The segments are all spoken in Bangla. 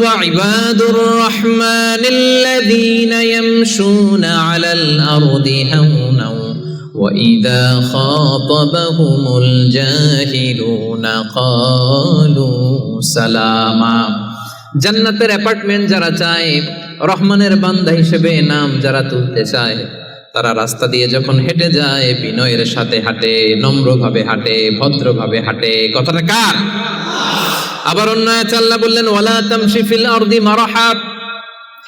وعباد الرحمن الذين يمشون على الأرض هونا وإذا خاطبهم الجاهلون قالوا سلاما। জান্নাতের অ্যাপার্টমেন্ট যারা চায়, রহমানের বান্দা হিসেবে নাম যারা তুলতে চায়, তারা রাস্তা দিয়ে যখন হেঁটে যায় বিনয়ের সাথে হাঁটে, নম্রভাবে হাঁটে, ভদ্রভাবে হাঁটে। কথাটা কার? আবার অন্য আয়াতে আল্লাহ বললেন, ওয়ালা তামশি ফিল আরদি মারহা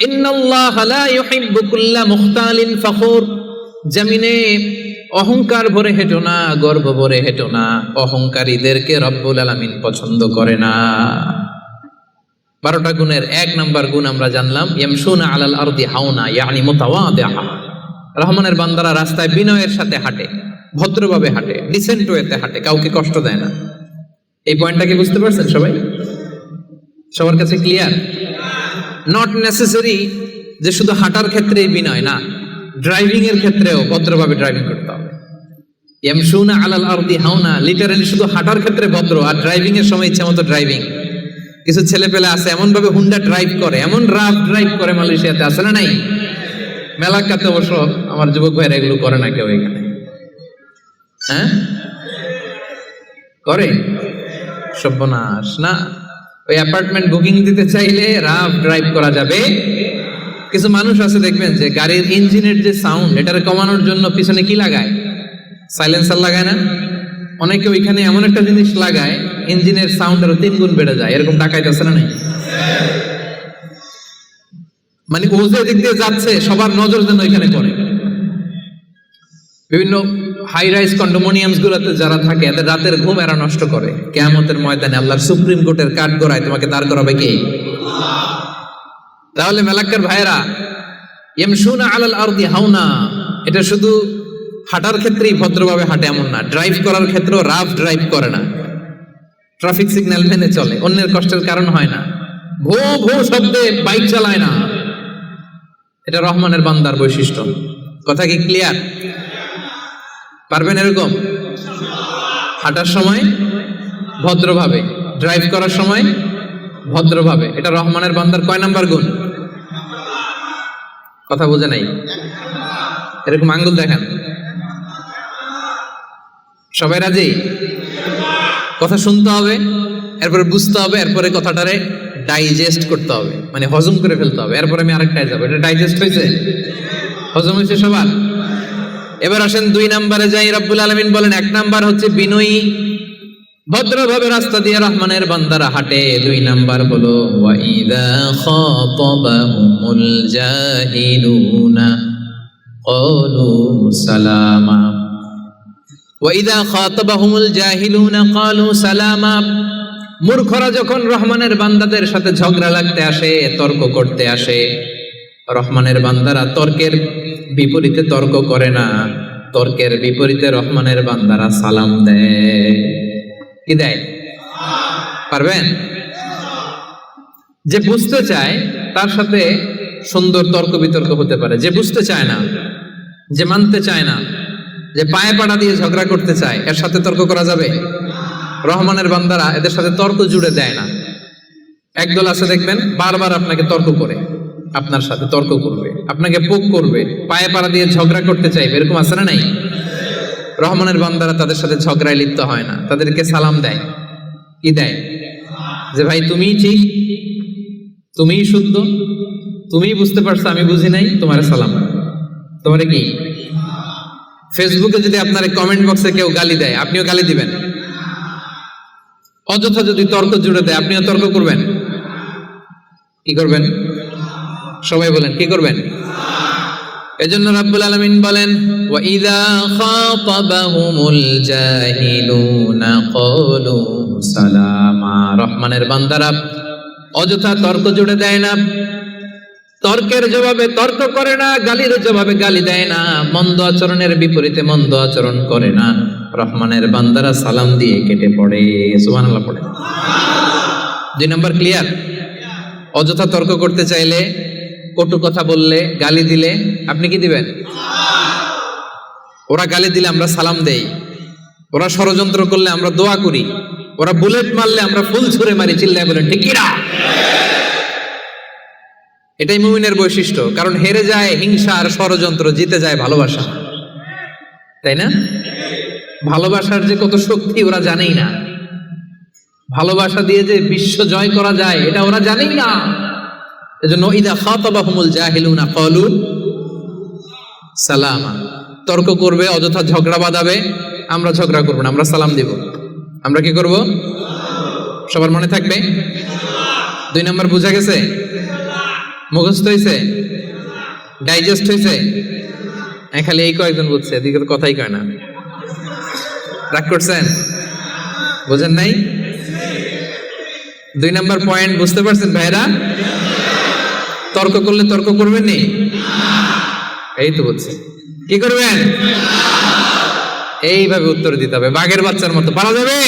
ইন্নাল্লাহা লা ইউহিব্বু কুল্লা মুখতালিন ফখুর। জমিনে অহংকার ভরে হেঁটো না, গর্ব ভরে হেঁটো না, অহংকারীদেরকে রব্বুল আলামিন পছন্দ করে না। 12টা গুণের 1 নাম্বার গুণ আমরা জানলাম, ইয়ামশুনা আলাল আরদি হাওনা ইয়ানি মুতাওয়াদিআ। রহমানের বান্দারা রাস্তায় বিনয়ের সাথে হাঁটে, ভদ্রভাবে হাঁটে, ডিসেন্ট ওয়েতে হাঁটে, কাউকে কষ্ট দেয় না। এই পয়েন্টটাকে বুঝতে পারছেন সবাই? সবার কাছে ক্লিয়ার? নট নেসেসারি যে শুধু হাঁটার ক্ষেত্রেই বিনয়, না, ড্রাইভিং এর ক্ষেত্রেও ভদ্রভাবে ড্রাইভিং করতে হবে। ইয়ামশুনা আলাল আরদি হাওনা লিটারালি শুধু হাঁটার ক্ষেত্রে ভদ্র, আর ড্রাইভিং এর সময় ইচ্ছা মতো ড্রাইভিং। কিছু ছেলে পেলে আছে এমন ভাবে হুন্ডা ড্রাইভ করে, এমন রাফ ড্রাইভ করে, মালয়েশিয়াতে আছে না নাই? মেলাকাতে অবশ্য আমার যুবক ভাইরা এগুলো করে না কেউ এখানে। হ্যাঁ করে? সর্বনাশ না। ওই অ্যাপার্টমেন্ট বুকিং দিতে চাইলে রাফ ড্রাইভ করা যাবে। কিছু মানুষ আছে দেখবেন যে গাড়ির ইঞ্জিনের যে সাউন্ড, এটারে কমানোর জন্য পিছনে কি লাগায়? সাইলেন্সার লাগায় না? অনেকে ওইখানে এমন একটা জিনিস লাগায় ইঞ্জিনের সাউন্ড আরো 3 গুণ বেড়ে যায়। এরকম ডাকাইতে আছে না নাই? মানে ও যে দিক দিয়ে যাচ্ছে সবার নজর যেন ওইখানে করে। বিভিন্ন হাই রাইজ কন্ডোমিনিয়ামস গুলোতে যারা থাকে এদের রাতের ঘুম এরা নষ্ট করে। কিয়ামতের ময়দানে আল্লাহর সুপ্রিম কোর্টের কাঠ গড়ায় তোমাকে দাঁড় করাবে কে? তাহলে মেলাক্কার ভাইরা, ইয়ামশুনা আলাল আরদি হাওনা এটা শুধু হাঁটার ক্ষেত্রেই ভদ্রভাবে হাঁটে এমন না, ড্রাইভ করার ক্ষেত্রেও রাফ ড্রাইভ করে না, ট্রাফিক সিগন্যাল মেনে চলে, অন্যের কষ্টের কারণ হয় না, ভো ভো শব্দে বাইক চালায় না। এটা রহমানের বান্দার বৈশিষ্ট্য। কথা কি ক্লিয়ার? পারবেন এরকম? হাঁটার সময় ভদ্রভাবে, ড্রাইভ করার সময় ভদ্রভাবে, এটা রহমানের বান্দার কয় নাম্বার গুণ? কথা বোঝে নাই? এরকম আঙ্গুল দেখান। সবাই রাজি? কথা শুনতে হবে, এরপরে বুঝতে হবে, এরপরে কথাটারে ডাইজেস্ট করতে হবে, মানে হজম করে ফেলতে হবে। এরপরে আমি আরেকটায় যাবো। এটা ডাইজেস্ট হয়েছে? হজম হয়েছে সবার? এবার আসেন 2 নাম্বারে যাই। রব্বুল আলামিন বলেন 1 নাম্বার হচ্ছে বিনয়ী, ভদ্রভাবে রাস্তা দিয়ে রহমানের বান্দারা হাঁটে। 2 নাম্বার হলো ওয়াইদা খাতাবাহুমুল জাহিলুনা ক্বালু সালামা। ওয়াইদা খাতাবাহুমুল জাহিলুনা ক্বালু সালামা। মূর্খরা যখন রহমানের বান্দাদের সাথে ঝগড়া লাগতে আসে, তর্ক করতে আসে, রহমানের বান্দারা তর্কের বিপরীতে তর্ক করে না, তর্কের বিপরীতে রহমানের বান্দারা সালাম দেয়। কি দেয়? পারবেন? যে বুঝতে চায় তার সাথে সুন্দর তর্ক বিতর্ক হতে পারে। যে বুঝতে চায় না, যে মানতে চায় না, যে পায়ে পাড়া দিয়ে ঝগড়া করতে চায়, এর সাথে তর্ক করা যাবে? রহমানের বান্দারা এদের সাথে তর্ক জুড়ে দেয় না। একদল আছে দেখবেন বারবার আপনাকে তর্ক করে, আপনার সাথে তর্ক করবে, আপনাকে পোক করবে, পায়ে পাড়া দিয়ে ঝগড়া করতে চাইবে। এরকম আছে না নাই? রহমানের বান্দারা তাদের সাথে ঝগড়ায় লিপ্ত হয় না, তাদেরকে সালাম দেয়। কি দেয়? যে ভাই তুমিই ঠিক, তুমিই শুদ্ধ, তুমিই বুঝতে পারছো, আমি বুঝি নাই, তোমার সালাম। তোমারে কি? ফেসবুকে যদি আপনার কমেন্ট বক্সে কেউ গালি দেয়, আপনিও গালি দিবেন? অযথা যদি তর্ক জুড়ে দেয়, আপনিও তর্ক করবেন? কি করবেন? সবাই বলেন কি করবেন? এজন্য রাব্বুল আলামিন বলেন ওয়াইদা খাতাবাহুমুল জাহিলুনা ক্বালু সালামা। রহমানের বান্দারা অযথা তর্ক জুড়ে দেয় না, তর্কের জবাবে তর্ক করে না, গালির জবাবে গালি দেয় না, মন্দ আচরণের বিপরীতে মন্দ আচরণ করে না। রহমানের বান্দারা সালাম দিয়ে কেটে পড়ে। সুবহানাল্লাহ পড়ে। 2 নাম্বার ক্লিয়ার? অযথা তর্ক করতে চাইলে, কটু কথা বললে, গালি দিলে আপনি কি দিবেন? ওরা গালি দিলে আমরা সালাম দেই, ওরা ষড়যন্ত্র করলে আমরা দোয়া করি, ওরা বুলেট মারলে আমরা ফুল ছুঁড়ে মারি, চিল্লায় বলেন ঠিক কি না? এটাই মুমিনের বৈশিষ্ট্য। কারণ হেরে যায় হিংসা আর ষড়যন্ত্র, জিতে যায় ভালোবাসা। তাই না? ভালোবাসার যে কত শক্তি ওরা জানেই না। ভালোবাসা দিয়ে যে বিশ্ব জয় করা যায় এটা ওরা জানেই না। এজন্য ইদা খাতাবাহুমুল জাহিলুনা ক্বালু সালামা। তর্ক করবে, অযথা ঝগড়া বাঁধাবে, আমরা ঝগড়া করব না, আমরা সালাম দিব। আমরা কি করব? সবার মনে থাকবে? 2 নাম্বার বুঝা গেছে? মুখস্থ হয়েছে? ডাইজেস্ট হয়েছে? খালি এই কয়েকজন বুঝছে, এদিকের কথাই কয় না। রাগ করছেন? বুঝেন নাই? 2 নাম্বার পয়েন্ট বুঝতে পারছেন ভাইরা? তর্ক করলে তর্ক করবেন নি? এই তো বলছে। কি করবেন? এইভাবে উত্তর দিতে হবে, বাঘের বাচ্চার মতো। পারা যাবে?